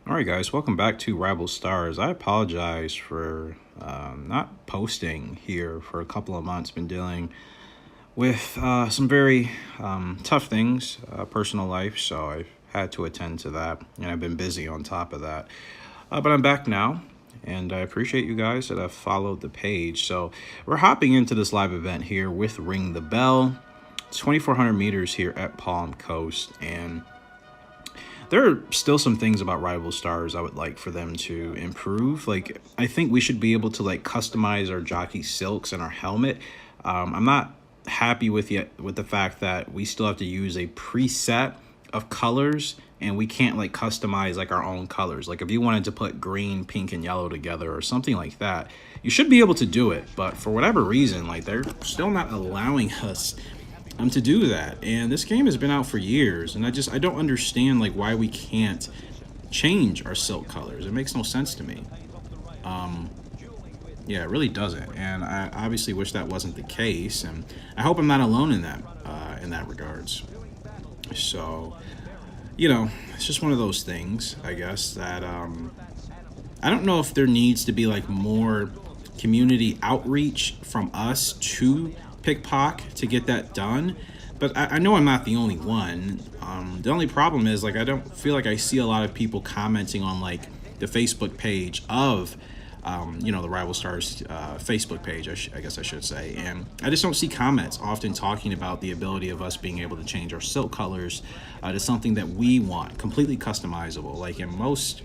All right, guys, welcome back to Rival Stars. I apologize for not posting here for a couple of months. Been dealing with some very tough things, personal life, so I've had to attend to that, and I've been busy on top of that. But I'm back now, and I appreciate you guys that have followed the page. So we're hopping into this live event here with Ring the Bell. It's 2,400 meters here at Palm Coast, and there are still some things about Rival Stars I would like for them to improve. Like, I think we should be able to like customize our jockey silks and our helmet. I'm not happy with the fact that we still have to use a preset of colors and we can't like customize like our own colors. Like if you wanted to put green, pink, and yellow together or something like that, you should be able to do it. But for whatever reason, like they're still not allowing us to do that. And this game has been out for years, and I don't understand like why we can't change our silk colors. It makes no sense to me. Yeah, it really doesn't, and I obviously wish that wasn't the case, and I hope I'm not alone in that regards. So, it's just one of those things, I guess, that I don't know if there needs to be like more community outreach from us to Pickpock to get that done. But I know I'm not the only one. The only problem is like I don't feel like I see a lot of people commenting on like the Facebook page of the Rival Stars Facebook page, I guess I should say. And I just don't see comments often talking about the ability of us being able to change our silk colors to something that we want, completely customizable. Like in most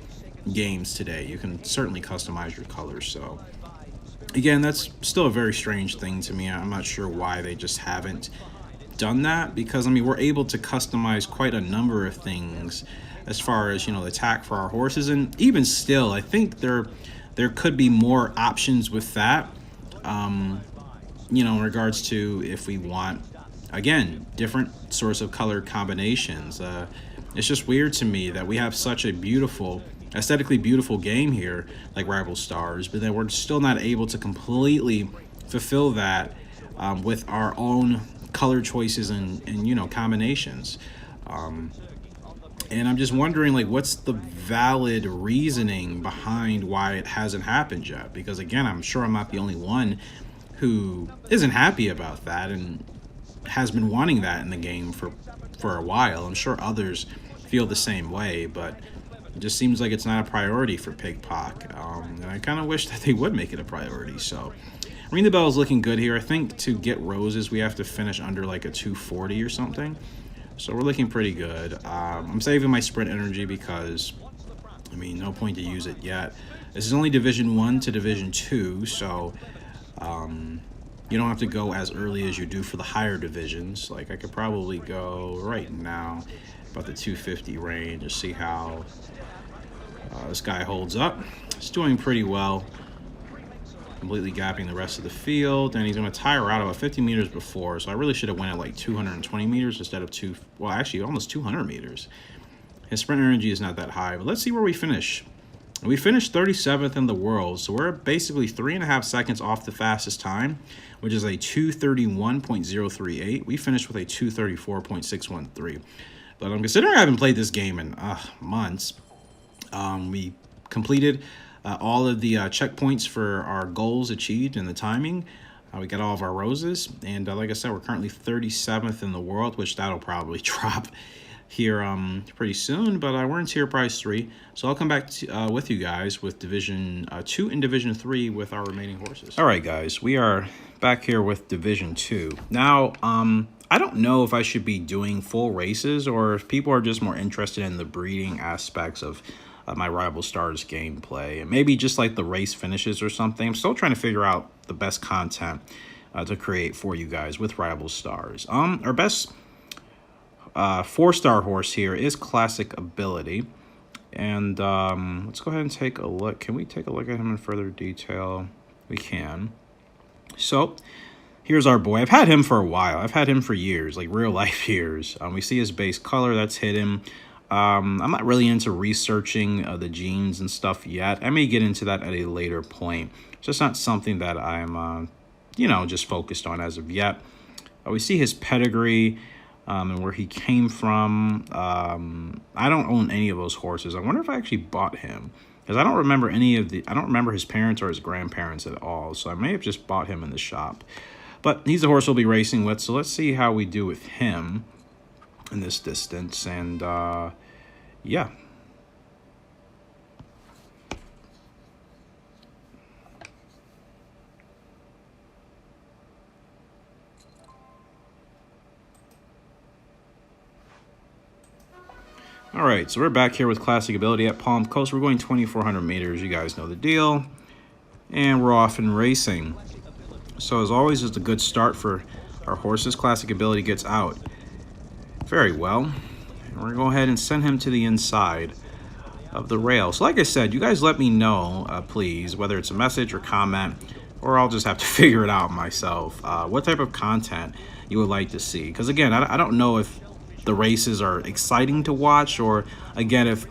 games today, you can certainly customize your colors. So again, that's still a very strange thing to me. I'm not sure why they just haven't done that, because I mean we're able to customize quite a number of things as far as the attack for our horses, and even still I think there could be more options with that, in regards to if we want, again, different sorts of color combinations. It's just weird to me that we have such a beautiful, aesthetically beautiful game here like Rival Stars, but then we're still not able to completely fulfill that with our own color choices and combinations. And I'm just wondering, like, what's the valid reasoning behind why it hasn't happened yet? Because again, I'm sure I'm not the only one who isn't happy about that and has been wanting that in the game for a while. I'm sure others feel the same way, but it just seems like it's not a priority for Pigpock. And I kind of wish that they would make it a priority. So Ring the Bell is looking good here. I think to get roses, we have to finish under like a 240 or something. So we're looking pretty good. I'm saving my sprint energy because, I mean, no point to use it yet. This is only Division 1 to Division 2, so you don't have to go as early as you do for the higher divisions. Like, I could probably go right now about the 250 range to see how this guy holds up. He's doing pretty well, completely gapping the rest of the field, and he's going to tire out about 50 meters before, so I really should have went at like 220 meters instead of actually almost 200 meters. His sprint energy is not that high, but let's see where we finish. We finished 37th in the world, so we're basically 3.5 seconds off the fastest time, which is a 231.038. We finished with a 234.613. But I'm considering I haven't played this game in months. We completed all of the checkpoints for our goals achieved and the timing. We got all of our roses, and like I said, we're currently 37th in the world, which that'll probably drop here pretty soon, but we're in tier prize 3, so I'll come back with you guys with Division 2 and Division 3 with our remaining horses. All right, guys, we are back here with Division 2. Now, I don't know if I should be doing full races or if people are just more interested in the breeding aspects of my Rival Stars gameplay, and maybe just like the race finishes or something. I'm still trying to figure out the best content to create for you guys with Rival Stars. Our best 4-star horse here is Classic Ability, and let's go ahead and take a look. Can we take a look at him in further detail? We can. So here's our boy. I've had him for a while. I've had him for years, like real life years. We see his base color, that's hidden. I'm not really into researching the genes and stuff yet. I may get into that at a later point. It's just not something that I'm, just focused on as of yet. We see his pedigree. and where he came from. I don't own any of those horses. I wonder if I actually bought him, because I don't remember I don't remember his parents or his grandparents at all. So I may have just bought him in the shop. But he's the horse we'll be racing with. So let's see how we do with him in this distance. And yeah. All right, so we're back here with Classic Ability at Palm Coast. We're going 2,400 meters. You guys know the deal. And we're off and racing. So as always, it's a good start for our horses. Classic Ability gets out very well. And we're going to go ahead and send him to the inside of the rail. So like I said, you guys let me know, please, whether it's a message or comment, or I'll just have to figure it out myself, what type of content you would like to see. Because again, I don't know if the races are exciting to watch, or again, if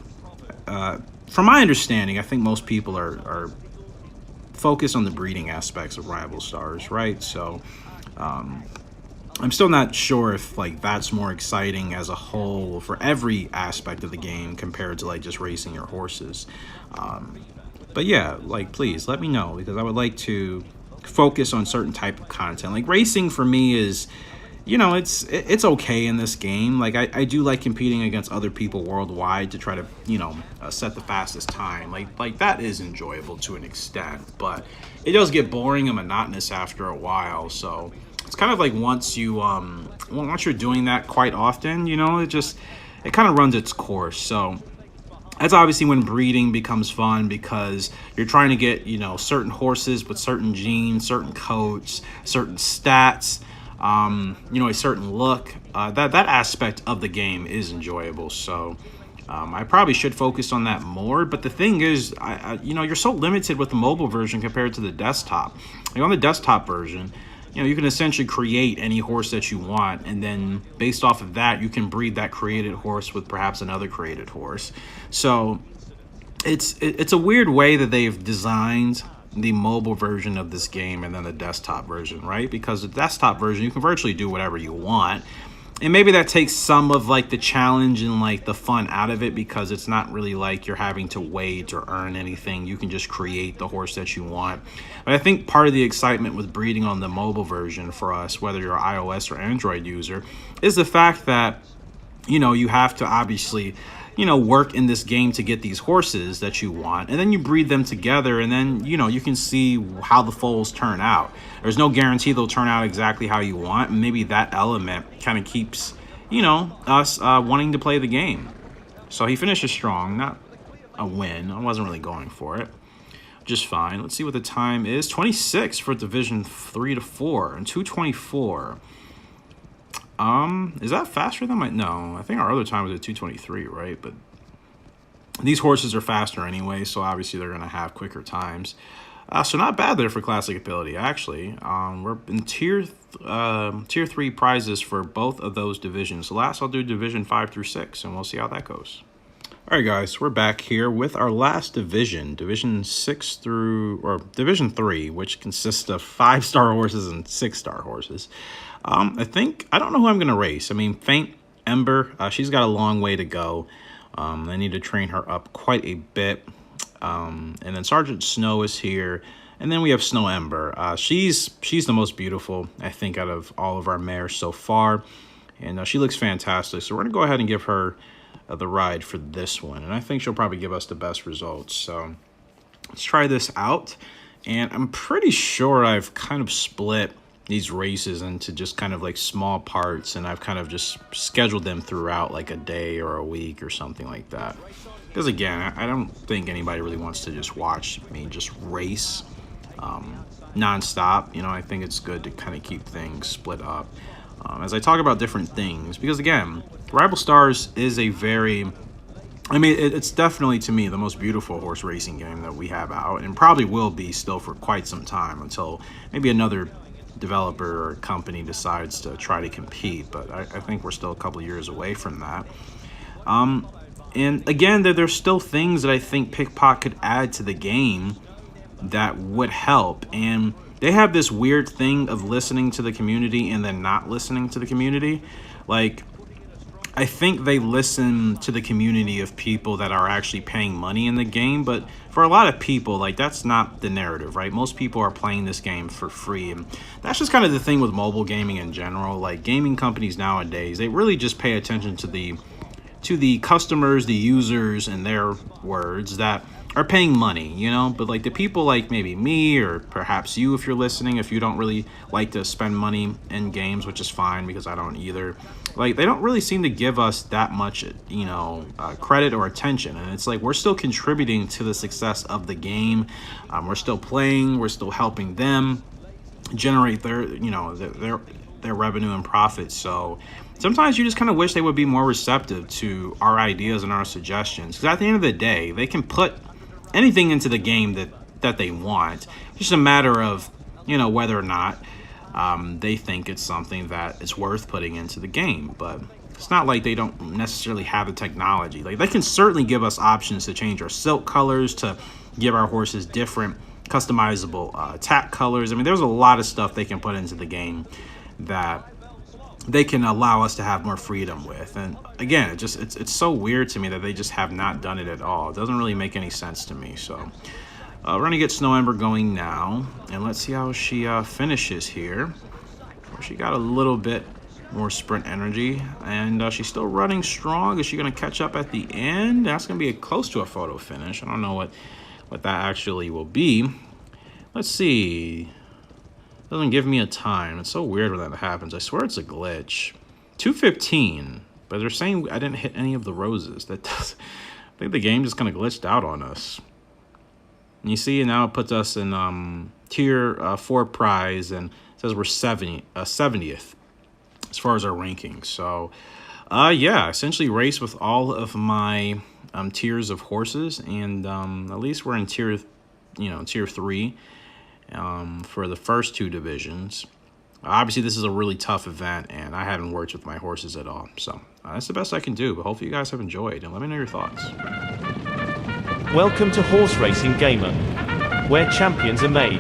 from my understanding, I think most people are focused on the breeding aspects of Rival Stars, right? So I'm still not sure if like that's more exciting as a whole for every aspect of the game compared to like just racing your horses. But yeah, like please let me know, because I would like to focus on certain type of content. Like racing for me is, you know, it's okay in this game. Like I do like competing against other people worldwide to try to, you know, set the fastest time. Like that is enjoyable to an extent, but it does get boring and monotonous after a while. So it's kind of like once you're doing that quite often, you know, it kind of runs its course. So that's obviously when breeding becomes fun, because you're trying to get, you know, certain horses with certain genes, certain coats, certain stats, you know, a certain look. That aspect of the game is enjoyable. So I probably should focus on that more. But the thing is, you know, you're so limited with the mobile version compared to the desktop. Like on the desktop version, you know, you can essentially create any horse that you want, and then based off of that, you can breed that created horse with perhaps another created horse. So it's a weird way that they've designed the mobile version of this game and then the desktop version, right? Because the desktop version, you can virtually do whatever you want. And maybe that takes some of like the challenge and like the fun out of it, because it's not really like you're having to wait or earn anything. You can just create the horse that you want. But I think part of the excitement with breeding on the mobile version for us, whether you're an iOS or Android user, is the fact that, you know, you have to obviously, you know, work in this game to get these horses that you want, and then you breed them together, and then, you know, you can see how the foals turn out. There's no guarantee they'll turn out exactly how you want, and maybe that element kind of keeps, you know, us wanting to play the game. So he finishes strong, not a win. I wasn't really going for it. Just fine. Let's see what the time is. 26 for Division 3 to 4 and 224. Is that faster than my... No, I think our other time was at 223, right? But these horses are faster anyway, so obviously they're going to have quicker times. So not bad there for Classic Ability, actually. We're in tier 3 prizes for both of those divisions. So last I'll do Division 5 through 6, and we'll see how that goes. All right, guys, we're back here with our last division, Division 6 through... or Division 3, which consists of 5-star horses and 6-star horses. I don't know who I'm going to race. I mean, Faint Ember, she's got a long way to go. I need to train her up quite a bit. And then Sergeant Snow is here. And then we have Snow Ember. She's the most beautiful, I think, out of all of our mares so far. And she looks fantastic. So we're going to go ahead and give her the ride for this one. And I think she'll probably give us the best results. So let's try this out. And I'm pretty sure I've kind of split these races into just kind of like small parts, and I've kind of just scheduled them throughout like a day or a week or something like that. Because again, I don't think anybody really wants to just watch me just race non-stop. You know, I think it's good to kind of keep things split up as I talk about different things, because again, Rival Stars is a very... I mean, it's definitely, to me, the most beautiful horse racing game that we have out, and probably will be still for quite some time, until maybe another developer or company decides to try to compete. But I think we're still a couple years away from that. And again, there's still things that I think Pickpot could add to the game that would help. And they have this weird thing of listening to the community and then not listening to the community, Like, I think they listen to the community of people that are actually paying money in the game, but for a lot of people, like, that's not the narrative, right? Most people are playing this game for free, and that's just kind of the thing with mobile gaming in general. Like, gaming companies nowadays, they really just pay attention to the customers, the users, and their words that are paying money, you know. But like the people like maybe me, or perhaps you, if you're listening, if you don't really like to spend money in games, which is fine because I don't either, like, they don't really seem to give us that much, you know, credit or attention. And it's like we're still contributing to the success of the game. We're still playing, we're still helping them generate their, you know, their revenue and profits. So sometimes you just kind of wish they would be more receptive to our ideas and our suggestions, because at the end of the day, they can put anything into the game that they want. It's just a matter of, you know, whether or not they think it's something that is worth putting into the game. But it's not like they don't necessarily have the technology. Like, they can certainly give us options to change our silk colors, to give our horses different customizable tack colors. I mean, there's a lot of stuff they can put into the game that they can allow us to have more freedom with. And again, it's so weird to me that they just have not done it at all. It doesn't really make any sense to me. So we're gonna get Snow Ember going now, and let's see how she finishes here. She got a little bit more sprint energy, and she's still running strong. Is she gonna catch up at the end? That's gonna be close to a photo finish. I don't know what that actually will be. Let's see. Doesn't give me a time. It's so weird when that happens. I swear it's a glitch. 2:15, but they're saying I didn't hit any of the roses. That does. I think the game just kind of glitched out on us. And you see, now it puts us in tier 4 prize, and it says we're 70th as far as our ranking. So, yeah, essentially race with all of my tiers of horses, and at least we're in tier 3. For the first 2 divisions. Obviously, this is a really tough event, and I haven't worked with my horses at all. So that's the best I can do, but hopefully you guys have enjoyed, and let me know your thoughts. Welcome to Horse Racing Gamer, where champions are made.